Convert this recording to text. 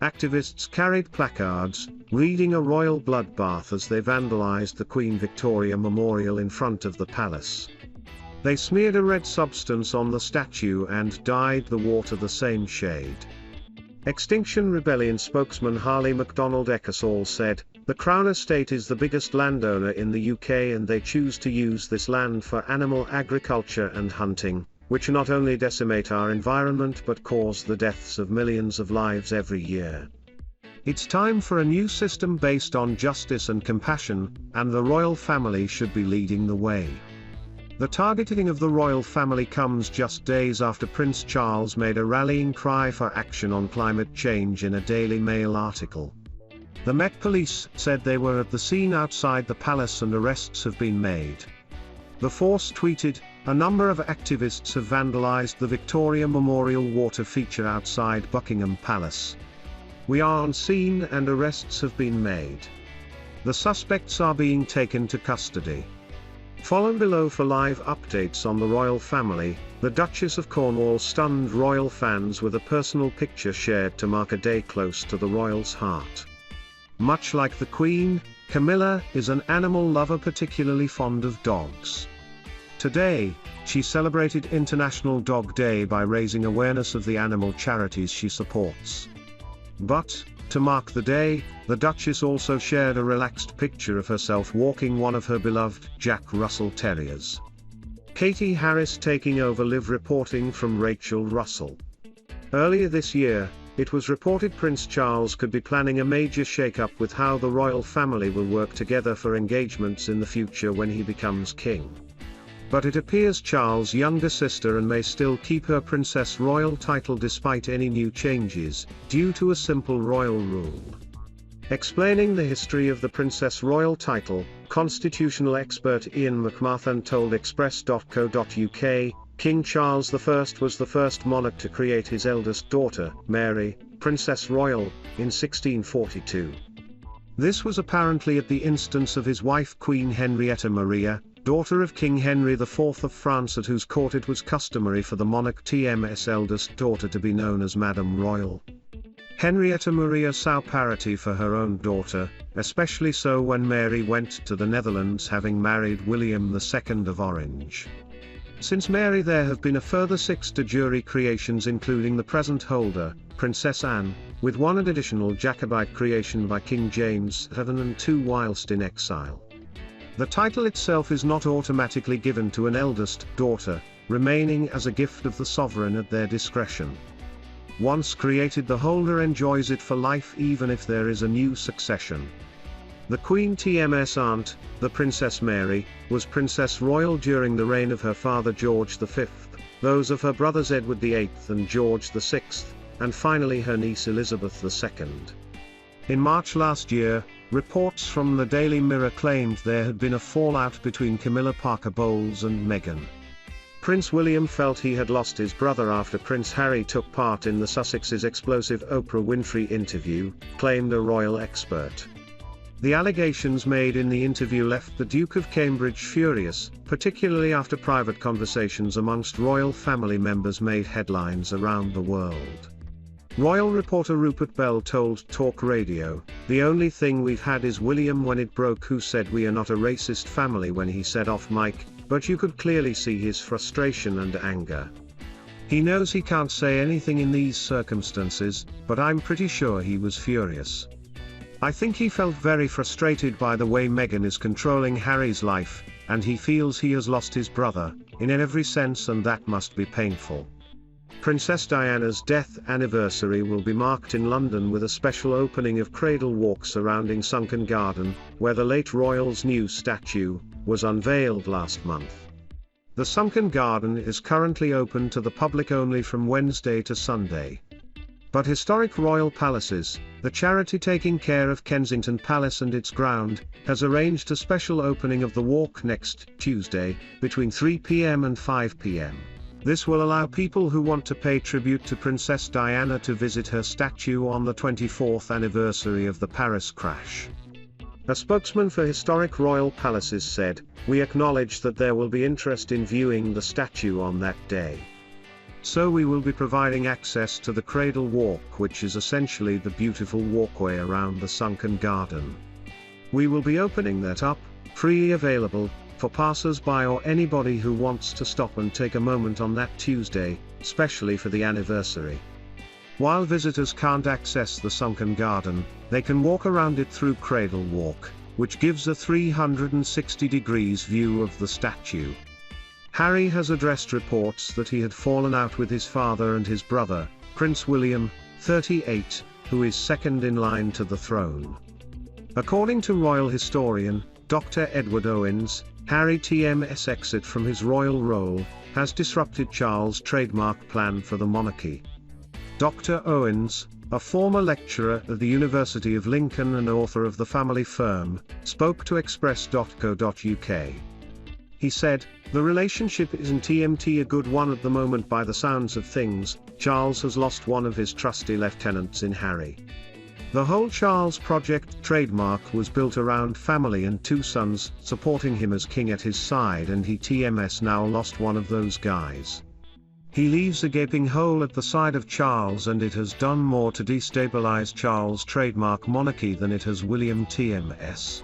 activists carried placards, reading a royal bloodbath as they vandalized the Queen Victoria Memorial in front of the palace. They smeared a red substance on the statue and dyed the water the same shade. Extinction Rebellion spokesman Harley McDonald Eckersall said, "The Crown Estate is the biggest landowner in the UK and they choose to use this land for animal agriculture and hunting, which not only decimate our environment but cause the deaths of millions of lives every year. It's time for a new system based on justice and compassion, and the royal family should be leading the way." The targeting of the royal family comes just days after Prince Charles made a rallying cry for action on climate change in a Daily Mail article. The Met Police said they were at the scene outside the palace and arrests have been made. The force tweeted, "A number of activists have vandalized the Victoria Memorial water feature outside Buckingham Palace. We are on scene and arrests have been made. The suspects are being taken to custody." Follow below for live updates on the royal family. The Duchess of Cornwall stunned royal fans with a personal picture shared to mark a day close to the royal's heart. Much like the Queen, Camilla is an animal lover particularly fond of dogs. Today, she celebrated International Dog Day by raising awareness of the animal charities she supports. But, to mark the day, the Duchess also shared a relaxed picture of herself walking one of her beloved Jack Russell Terriers. Katie Harris taking over live reporting from Rachel Russell. Earlier this year, it was reported Prince Charles could be planning a major shake-up with how the royal family will work together for engagements in the future when he becomes king. But it appears Charles' younger sister may still keep her Princess Royal title despite any new changes, due to a simple royal rule. Explaining the history of the Princess Royal title, constitutional expert Iain MacMarthanne told Express.co.uk, King Charles I was the first monarch to create his eldest daughter, Mary, Princess Royal, in 1642. This was apparently at the instance of his wife Queen Henrietta Maria, daughter of King Henry IV of France, at whose court it was customary for the monarch TM's eldest daughter to be known as Madame Royal. Henrietta Maria saw parity for her own daughter, especially so when Mary went to the Netherlands having married William II of Orange. Since Mary there have been a further 6 de jure creations including the present holder, Princess Anne, with 1 additional Jacobite creation by King James VII and 2 whilst in exile. The title itself is not automatically given to an eldest daughter, remaining as a gift of the sovereign at their discretion. Once created, the holder enjoys it for life even if there is a new succession. The Queen TM's aunt, the Princess Mary, was Princess Royal during the reign of her father George V, those of her brothers Edward VIII and George VI, and finally her niece Elizabeth II. In March last year, reports from the Daily Mirror claimed there had been a fallout between Camilla Parker Bowles and Meghan. Prince William felt he had lost his brother after Prince Harry took part in the Sussexes' explosive Oprah Winfrey interview, claimed a royal expert. The allegations made in the interview left the Duke of Cambridge furious, particularly after private conversations amongst royal family members made headlines around the world. Royal reporter Rupert Bell told talkRadio, "The only thing we've had is William when it broke, who said we are not a racist family when he said off mic, but you could clearly see his frustration and anger. He knows he can't say anything in these circumstances, but I'm pretty sure he was furious. I think he felt very frustrated by the way Meghan is controlling Harry's life, and he feels he has lost his brother, in every sense, and that must be painful." Princess Diana's death anniversary will be marked in London with a special opening of cradle walk surrounding Sunken Garden, where the late royal's new statue was unveiled last month. The Sunken Garden is currently open to the public only from Wednesday to Sunday. But Historic Royal Palaces, the charity taking care of Kensington Palace and its ground, has arranged a special opening of the walk next Tuesday, between 3 p.m. and 5 p.m. This will allow people who want to pay tribute to Princess Diana to visit her statue on the 24th anniversary of the Paris crash. A spokesman for Historic Royal Palaces said, "We acknowledge that there will be interest in viewing the statue on that day. So we will be providing access to the Cradle Walk, which is essentially the beautiful walkway around the sunken garden. We will be opening that up, freely available, for passers-by or anybody who wants to stop and take a moment on that Tuesday, especially for the anniversary. While visitors can't access the sunken garden, they can walk around it through Cradle Walk, which gives a 360 degrees view of the statue. Harry has addressed reports that he had fallen out with his father and his brother, Prince William, 38, who is second in line to the throne. According to royal historian, Dr. Edward Owens, Harry TM's exit from his royal role has disrupted Charles' trademark plan for the monarchy. Dr. Owens, a former lecturer at the University of Lincoln and author of The Family Firm, spoke to express.co.uk. He said, "The relationship isn't TMT a good one at the moment by the sounds of things. Charles has lost one of his trusty lieutenants in Harry. The whole Charles project trademark was built around family and two sons supporting him as king at his side, and he TMS now lost one of those guys. He leaves a gaping hole at the side of Charles, and it has done more to destabilize Charles' trademark monarchy than it has William TMS.